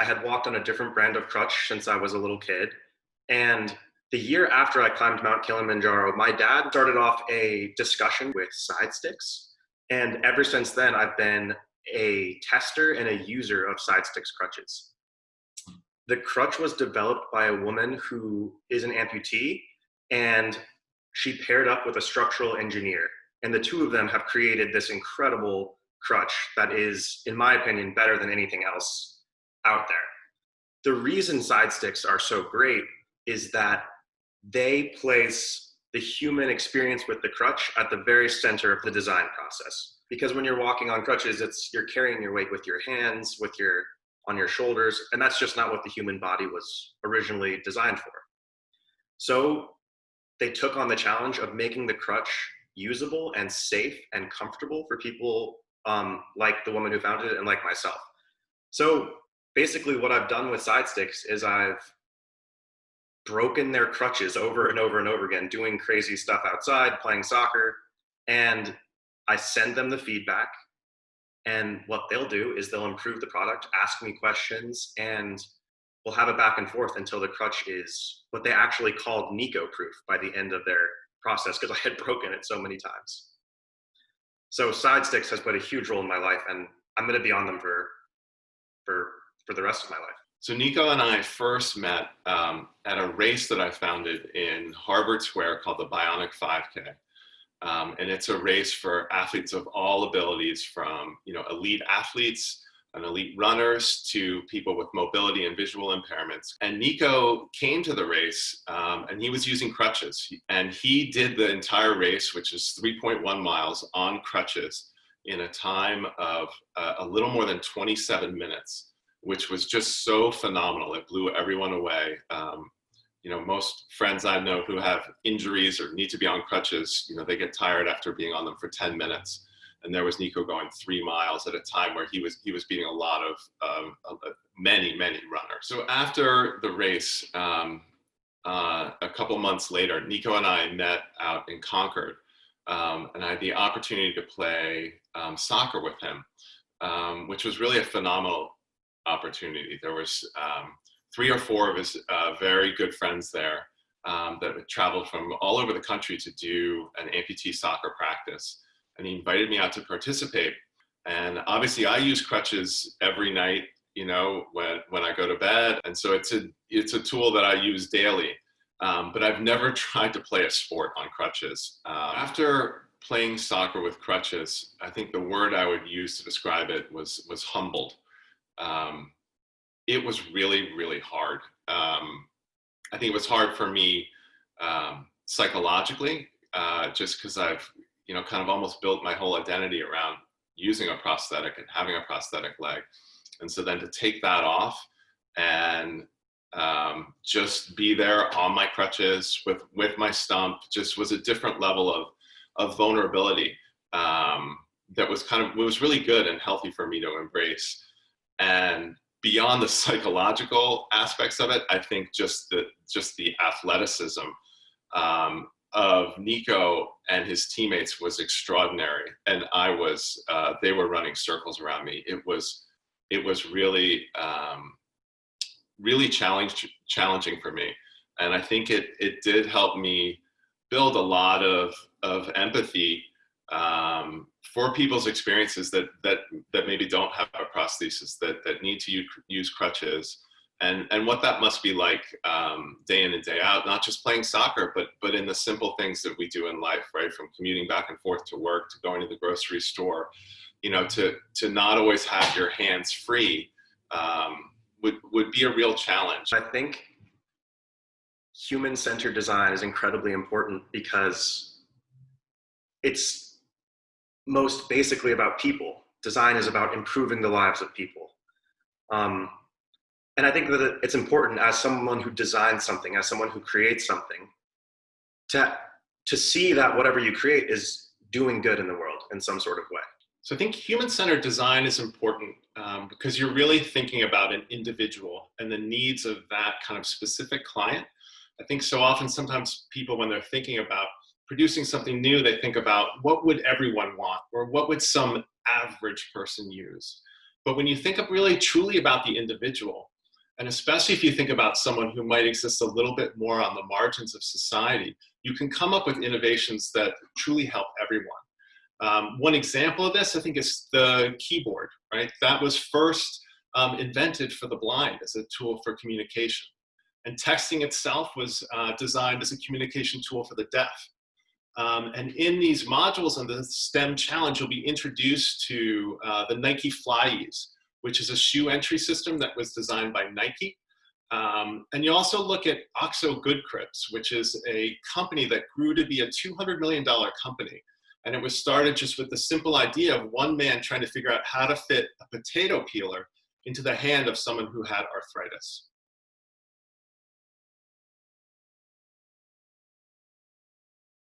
I had walked on a different brand of crutch since I was a little kid. And the year after I climbed Mount Kilimanjaro, my dad started off a discussion with side sticks. And ever since then, I've been a tester and a user of side sticks crutches. The crutch was developed by a woman who is an amputee, and she paired up with a structural engineer. And the two of them have created this incredible crutch that is, in my opinion, better than anything else out there. The reason side sticks are so great is that they place the human experience with the crutch at the very center of the design process. Because when you're walking on crutches, you're carrying your weight with your hands, with your on your shoulders, and that's just not what the human body was originally designed for. So they took on the challenge of making the crutch usable and safe and comfortable for people like the woman who founded it and like myself. So basically what I've done with side sticks is I've broken their crutches over and over and over again, doing crazy stuff outside, playing soccer, and I send them the feedback. And what they'll do is they'll improve the product, ask me questions, and we'll have a back and forth until the crutch is what they actually called Nico proof by the end of their process, because I had broken it so many times. So side sticks has played a huge role in my life, and I'm going to be on them for the rest of my life. So Nico and I first met at a race that I founded in Harvard Square called the Bionic 5K. And it's a race for athletes of all abilities, from elite athletes and elite runners to people with mobility and visual impairments. And Nico came to the race and he was using crutches. And he did the entire race, which is 3.1 miles on crutches, in a time of a little more than 27 minutes, which was just so phenomenal. It blew everyone away. Most friends I know who have injuries or need to be on crutches, they get tired after being on them for 10 minutes. And there was Nico going 3 miles at a time where he was beating a lot of many runners. So after the race, a couple months later, Nico and I met out in Concord, and I had the opportunity to play soccer with him, which was really a phenomenal opportunity. There was 3 or 4 of his very good friends there that had traveled from all over the country to do an amputee soccer practice. And he invited me out to participate. And obviously I use crutches every night, when I go to bed. And so it's a tool that I use daily. But I've never tried to play a sport on crutches. After playing soccer with crutches, I think the word I would use to describe it was humbled. It was really, really hard. I think it was hard for me psychologically, just because I've, kind of almost built my whole identity around using a prosthetic and having a prosthetic leg. And so then to take that off and just be there on my crutches with my stump just was a different level of vulnerability that was really good and healthy for me to embrace. And beyond the psychological aspects of it, I think just the athleticism of Nico and his teammates was extraordinary, and they were running circles around me. It was really really challenging for me, and I think it did help me build a lot of empathy for people's experiences that maybe don't have a prosthesis, that need to use crutches, and what that must be like day in and day out, not just playing soccer, but in the simple things that we do in life, right? From commuting back and forth to work, to going to the grocery store, to not always have your hands free would be a real challenge. I think human-centered design is incredibly important because it's most basically about people. Design is about improving the lives of people. And I think that it's important, as someone who designs something, as someone who creates something, to see that whatever you create is doing good in the world in some sort of way. So I think human-centered design is important because you're really thinking about an individual and the needs of that kind of specific client. I think so often, sometimes people, when they're thinking about producing something new, they think about what would everyone want, or what would some average person use. But when you think of really truly about the individual, and especially if you think about someone who might exist a little bit more on the margins of society, you can come up with innovations that truly help everyone. One example of this, I think, is the keyboard, right? That was first invented for the blind as a tool for communication. And texting itself was designed as a communication tool for the deaf. And in these modules on the STEM challenge, you'll be introduced to the Nike FlyEase, which is a shoe entry system that was designed by Nike. And you also look at Oxo Goodcrips, which is a company that grew to be a $200 million company. And it was started just with the simple idea of one man trying to figure out how to fit a potato peeler into the hand of someone who had arthritis.